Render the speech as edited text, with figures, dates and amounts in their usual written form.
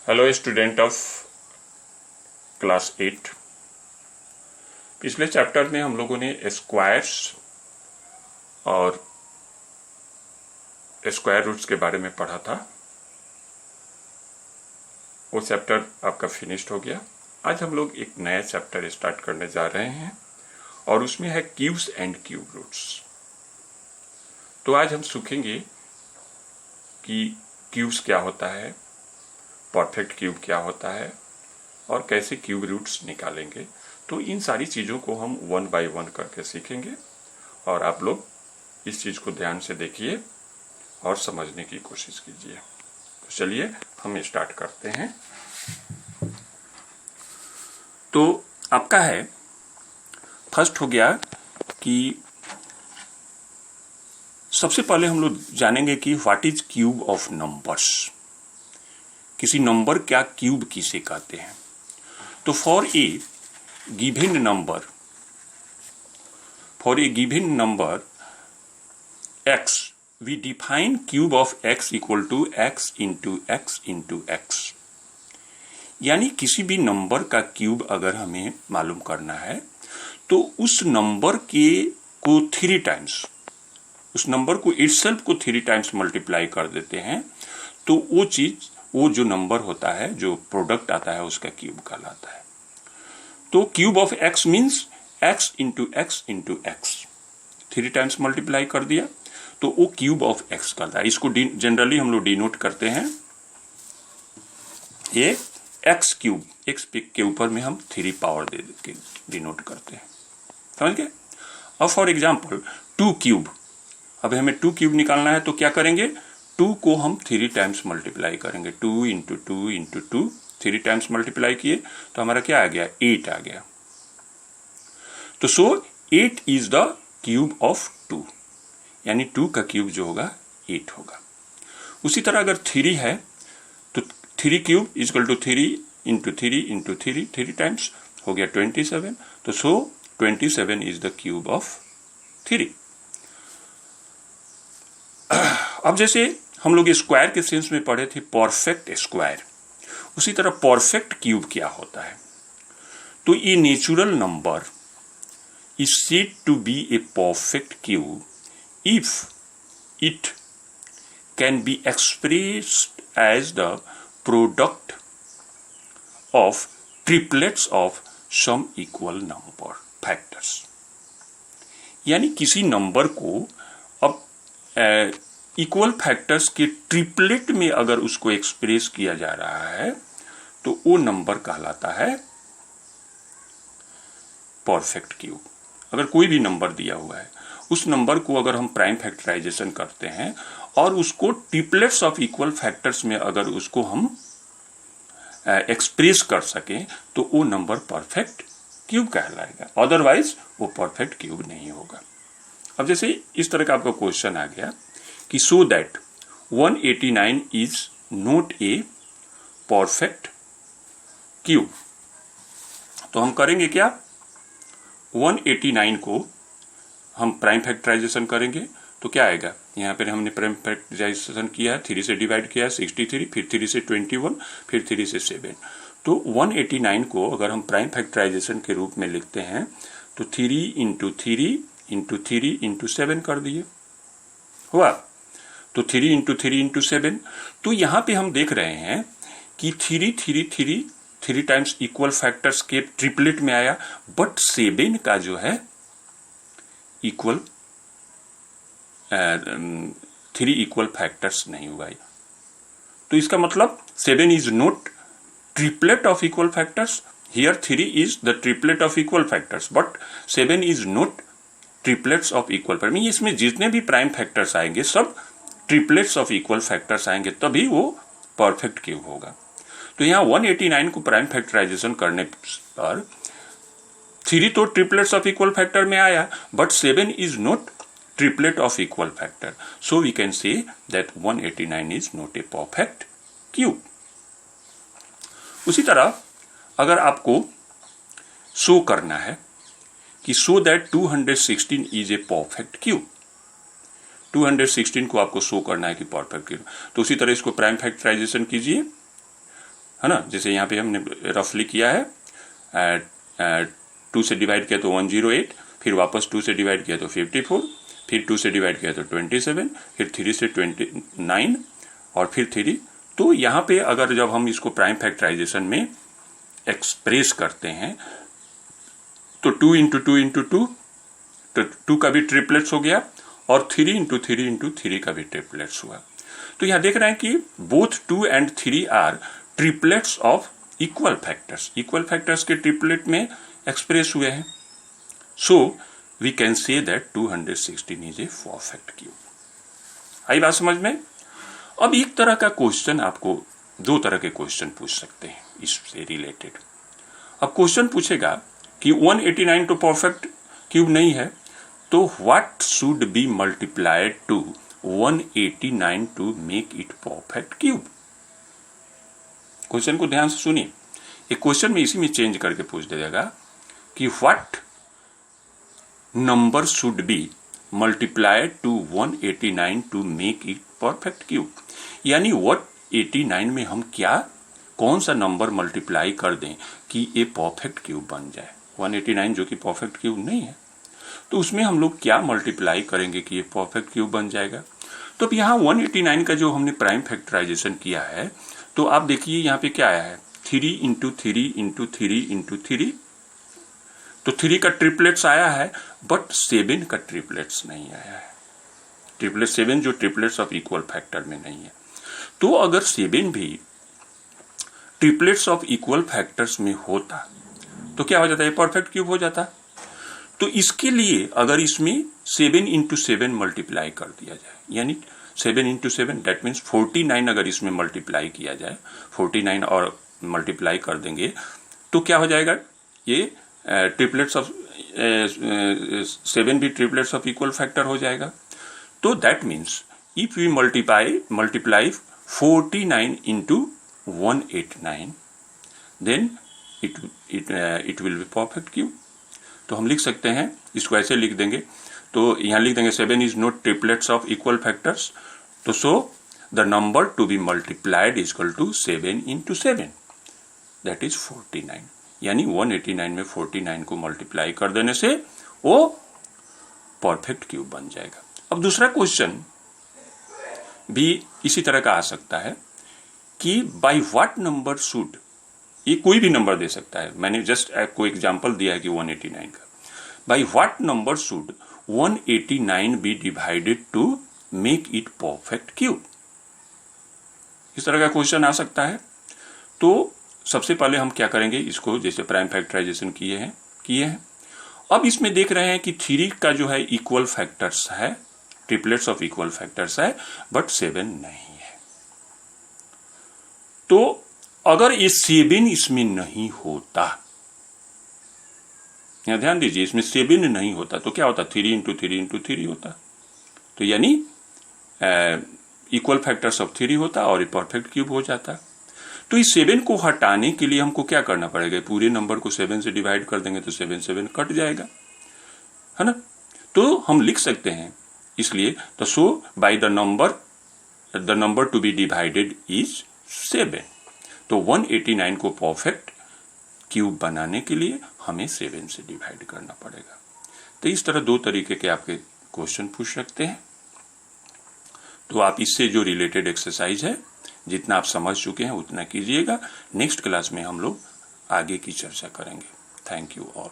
Hello student of class 8। पिछले chapter में हम लोगों ने स्क्वायर्स और स्क्वायर रूट्स के बारे में पढ़ा था। वो चैप्टर आपका फिनिश्ड हो गया। आज हम लोग एक नया चैप्टर स्टार्ट करने जा रहे हैं और उसमें है क्यूब्स एंड क्यूब रूट्स। तो आज हम सीखेंगे कि क्यूब्स क्या होता है, परफेक्ट क्यूब क्या होता है और कैसे क्यूब रूट्स निकालेंगे। तो इन सारी चीज़ों को हम वन बाय वन करके सीखेंगे और आप लोग इस चीज़ को ध्यान से देखिए और समझने की कोशिश कीजिए। तो चलिए हम स्टार्ट करते हैं। तो आपका है फर्स्ट हो गया कि सबसे पहले हम लोग जानेंगे कि what is cube of numbers. किसी नंबर क्या क्यूब किसे कहते हैं। तो for a given number x we define cube of x equal to x into x into x. यानी किसी भी नंबर का क्यूब अगर हमें मालूम करना है तो उस नंबर को 3 टाइम्स, उस नंबर को इटसेल्फ को 3 टाइम्स मल्टीप्लाई कर देते हैं तो वो जो नंबर होता है, जो प्रोडक्ट आता है, उसका क्यूब कहलाता है। तो cube of x means x into x into x, 3 times multiply कर दिया तो वो क्यूब ऑफ x कहलाता है। इसको जनरली हम लोग डिनोट करते हैं, ये x क्यूब, x के ऊपर में हम 3 पावर दे के डिनोट करते हैं। समझ गए। अब फॉर एग्जाम्पल 2 क्यूब, अब हमें 2 क्यूब निकालना है तो क्या करेंगे, 2 को हम 3 टाइम्स मल्टीप्लाई करेंगे। 2 into two into two, 3 times multiply किए तो हमारा क्या आ गया, 8 आ गया। तो 8 इज द क्यूब ऑफ 2, यानी 2 का क्यूब जो होगा 8 होगा। उसी तरह अगर 3 है तो 3 cube equal to 3 into 3 times हो गया 27। तो 27 इज द क्यूब ऑफ 3। अब जैसे हम लोग स्क्वायर के सेंस में पढ़े थे परफेक्ट स्क्वायर, उसी तरह परफेक्ट क्यूब क्या होता है। तो ये natural number is said to be a perfect cube if it can be expressed as the product of triplets of some equal number factors. यानी किसी नंबर को अब इक्वल फैक्टर्स के ट्रिपलेट में अगर उसको एक्सप्रेस किया जा रहा है तो वो नंबर कहलाता है परफेक्ट क्यूब। अगर कोई भी नंबर दिया हुआ है, उस नंबर को अगर हम प्राइम फैक्टराइजेशन करते हैं और उसको ट्रिपलेट्स ऑफ इक्वल फैक्टर्स में अगर उसको हम एक्सप्रेस कर सकें तो वो नंबर परफेक्ट क्यूब कहलाएगा, अदरवाइज वो परफेक्ट क्यूब नहीं होगा। अब जैसे इस तरह का आपका क्वेश्चन आ गया कि so that 189 is not a perfect cube. तो हम करेंगे क्या, 189 को हम प्राइम फैक्टराइजेशन करेंगे तो क्या आएगा, यहाँ पर हमने प्राइम फैक्टराइजेशन किया है, 3 से डिवाइड किया है 63, फिर 3 से 21, फिर 3 से 7। तो 189 को अगर हम प्राइम फैक्टराइजेशन के रूप में लिखते हैं तो 3 इंटू 3 इंटू 3 इंटू 7 कर दिए, हुआ। तो 3 इंटू 3 इंटू 7। तो यहां पे हम देख रहे हैं कि 3 टाइम्स इक्वल फैक्टर्स के ट्रिपलेट में आया, बट 7 का जो है इक्वल 3 इक्वल फैक्टर्स नहीं हुआ। तो इसका मतलब 7 is not triplet of equal factors. Here 3 is the triplet of equal factors, but 7 is not triplets of equal factor. इसमें जितने भी प्राइम फैक्टर्स आएंगे सब ट्रिपलेट्स ऑफ इक्वल फैक्टर्स आएंगे, तभी वो परफेक्ट क्यूब होगा। तो यहाँ 189 को प्राइम फैक्टराइजेशन करने पर 3 तो ट्रिपलेट्स ऑफ इक्वल फैक्टर में आया, but 7 is not triplet of equal factor. So we can say that 189 is not a perfect cube. उसी तरह अगर आपको शो करना है कि so that 216 is a perfect cube, 216 को आपको शो करना है कि परफेक्ट क्यूब, तो उसी तरह इसको प्राइम फैक्टराइजेशन कीजिए। है ना। जैसे यहाँ पे हमने रफली किया है, 2 से डिवाइड किया तो 108, फिर वापस 2 से डिवाइड किया तो 54, फिर 2 से डिवाइड किया तो 27, फिर 3 से 29 और फिर 3। तो यहाँ पे अगर जब हम इसको प्राइम फैक्टराइजेशन में एक्सप्रेस करते हैं तो 2 इंटू 2 इंटू 2, तो 2 का भी ट्रिपलेट्स हो गया और 3 इंटू 3 इंटू 3 का भी ट्रिपलेट्स हुआ। तो यहाँ देख रहे हैं कि both 2 and 3 are triplets of equal factors, equal factors के ट्रिपलेट में एक्सप्रेस हुए हैं। So we can say that 216 is a perfect cube. आई बात समझ में। अब एक तरह का क्वेश्चन आपको, दो तरह के क्वेश्चन पूछ सकते हैं इससे रिलेटेड। अब क्वेश्चन पूछेगा कि 189 तो परफेक्ट क्यूब नहीं है, तो what should be multiplied to 189 to make it perfect cube. Question को ध्यान से सुनिए। एक क्वेश्चन में इसी में चेंज करके पूछ देगा कि what number should be multiplied to 189 to make it perfect cube. यानी 189 में हम क्या, कौन सा नंबर मल्टीप्लाई कर दें कि ये परफेक्ट क्यूब बन जाए। 189 जो कि परफेक्ट क्यूब नहीं है, तो उसमें हम लोग क्या मल्टीप्लाई करेंगे कि ये परफेक्ट क्यूब बन जाएगा। तो अब यहाँ 189 का जो हमने प्राइम फैक्टराइजेशन किया है, तो आप देखिए यहाँ पे क्या आया है, 3 इंटू 3 इंटू 3 इंटू 3। तो 3 का ट्रिपलेट्स आया है, बट 7 का ट्रिपलेट्स नहीं आया है। ट्रिपलेट 7 जो ट्रिपलेट्स ऑफ इक्वल फैक्टर में नहीं है। तो अगर 7 भी ट्रिपलेट्स ऑफ इक्वल फैक्टर्स में होता तो क्या हो जाता है, परफेक्ट क्यूब हो जाता। तो इसके लिए अगर इसमें 7 इंटू 7 मल्टीप्लाई कर दिया जाए, यानी 7 इंटू 7 दैट मीन्स 49 अगर इसमें मल्टीप्लाई किया जाए, 49 और मल्टीप्लाई कर देंगे तो क्या हो जाएगा, ये ट्रिपलेट्स ऑफ 7 भी ट्रिपलेट्स ऑफ इक्वल फैक्टर हो जाएगा। तो that means if we multiply 49 into 189 then it will be perfect cube. तो हम लिख सकते हैं, इसको ऐसे लिख देंगे, तो यहां लिख देंगे 7 is not triplets of equal factors, तो so the number to be multiplied is equal to 7 into 7 that is 49। यानी 189 में 49 को मल्टीप्लाई कर देने से वो परफेक्ट क्यूब बन जाएगा। अब दूसरा क्वेश्चन भी इसी तरह का आ सकता है कि बाय व्हाट नंबर शुड, ये कोई भी नंबर दे सकता है, मैंने जस्ट कोई एग्जांपल दिया है कि 189 का, by what number should 189 be divided to make it perfect cube. इस तरह का क्वेश्चन आ सकता है। तो सबसे पहले हम क्या करेंगे, इसको जैसे प्राइम फैक्टराइजेशन किए हैं। अब इसमें देख रहे हैं कि 3 का जो है इक्वल फैक्टर्स है, ट्रिपलेट्स ऑफ इक्वल फैक्टर्स है, बट 7 नहीं है। तो अगर ये 7 इसमें नहीं होता, यहां ध्यान दीजिए, इसमें 7 नहीं होता तो क्या होता, 3 इंटू 3 इंटू 3 होता। तो यानी इक्वल फैक्टर्स ऑफ 3 होता और ये परफेक्ट क्यूब हो जाता। तो इस 7 को हटाने के लिए हमको क्या करना पड़ेगा, पूरे नंबर को 7 से डिवाइड कर देंगे तो 7 कट जाएगा, है ना। तो हम लिख सकते हैं इसलिए, तो so by the number to be divided is 7। तो 189 को परफेक्ट क्यूब बनाने के लिए हमें 7 से डिवाइड करना पड़ेगा। तो इस तरह दो तरीके के आपके क्वेश्चन पूछ सकते हैं। तो आप इससे जो रिलेटेड एक्सरसाइज है, जितना आप समझ चुके हैं उतना कीजिएगा। नेक्स्ट क्लास में हम लोग आगे की चर्चा करेंगे। Thank you all.